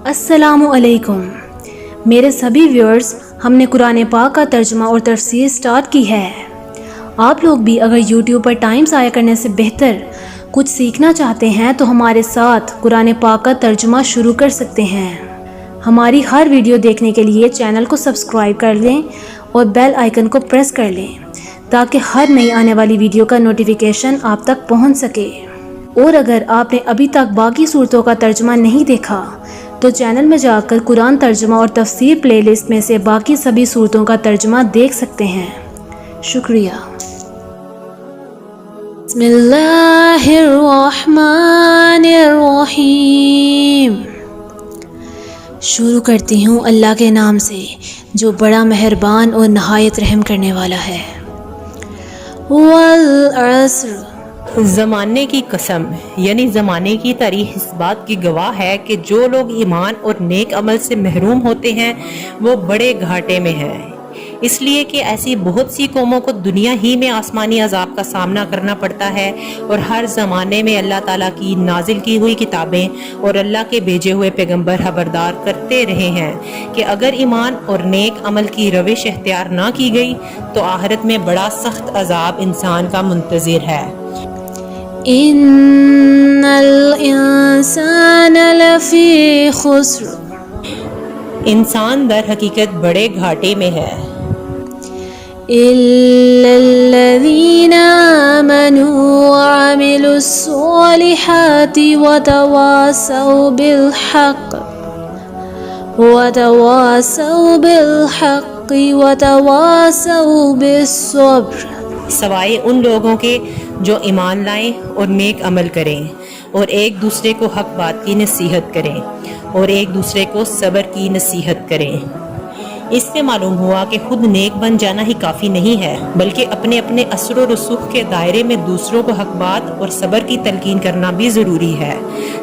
السلام علیکم میرے سبھی ویورز، ہم نے قرآن پاک کا ترجمہ اور تفسیر سٹارٹ کی ہے۔ آپ لوگ بھی اگر یوٹیوب پر ٹائم ضائع کرنے سے بہتر کچھ سیکھنا چاہتے ہیں تو ہمارے ساتھ قرآن پاک کا ترجمہ شروع کر سکتے ہیں۔ ہماری ہر ویڈیو دیکھنے کے لیے چینل کو سبسکرائب کر لیں اور بیل آئیکن کو پریس کر لیں تاکہ ہر نئی آنے والی ویڈیو کا نوٹیفیکیشن آپ تک پہنچ سکے۔ اور اگر آپ نے ابھی تک باقی صورتوں کا ترجمہ نہیں دیکھا تو چینل میں جا کر قرآن ترجمہ اور تفسیر پلے لسٹ میں سے باقی سبھی صورتوں کا ترجمہ دیکھ سکتے ہیں۔ شکریہ۔ بسم اللہ الرحمن الرحیم۔ شروع کرتی ہوں اللہ کے نام سے جو بڑا مہربان اور نہایت رحم کرنے والا ہے۔ والعصر، زمانے کی قسم، یعنی زمانے کی تاریخ اس بات کی گواہ ہے کہ جو لوگ ایمان اور نیک عمل سے محروم ہوتے ہیں وہ بڑے گھاٹے میں ہیں، اس لیے کہ ایسی بہت سی قوموں کو دنیا ہی میں آسمانی عذاب کا سامنا کرنا پڑتا ہے، اور ہر زمانے میں اللہ تعالیٰ کی نازل کی ہوئی کتابیں اور اللہ کے بھیجے ہوئے پیغمبر خبردار کرتے رہے ہیں کہ اگر ایمان اور نیک عمل کی روش اختیار نہ کی گئی تو آخرت میں بڑا سخت عذاب انسان کا منتظر ہے۔ ان الانسان لفی خسر، انسان در حقیقت بڑے گھاٹے میں ہے، الا الذین آمنوا وعملوا الصالحات وتواصوا بالحق وتواصوا بالصبر، سوائے ان لوگوں کے جو ایمان لائیں اور نیک عمل کریں اور ایک دوسرے کو حق بات کی نصیحت کریں اور ایک دوسرے کو صبر کی نصیحت کریں۔ اس سے معلوم ہوا کہ خود نیک بن جانا ہی کافی نہیں ہے، بلکہ اپنے اپنے اثر و رسوخ کے دائرے میں دوسروں کو حق بات اور صبر کی تلقین کرنا بھی ضروری ہے۔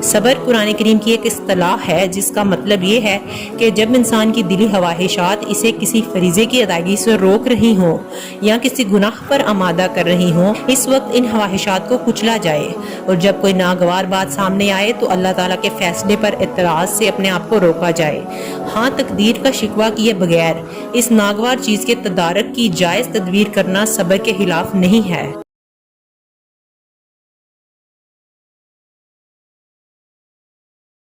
صبر قرآن کریم کی ایک اصطلاح ہے جس کا مطلب یہ ہے کہ جب انسان کی دلی خواہشات اسے کسی فریضے کی ادائیگی سے روک رہی ہوں یا کسی گناہ پر آمادہ کر رہی ہوں، اس وقت ان خواہشات کو کچلا جائے، اور جب کوئی ناگوار بات سامنے آئے تو اللہ تعالیٰ کے فیصلے پر اعتراض سے اپنے آپ کو روکا جائے۔ ہاں، تقدیر کا شکوہ کیے بغیر اس ناگوار چیز کے تدارک کی جائز تدبیر کرنا صبر کے خلاف نہیں ہے۔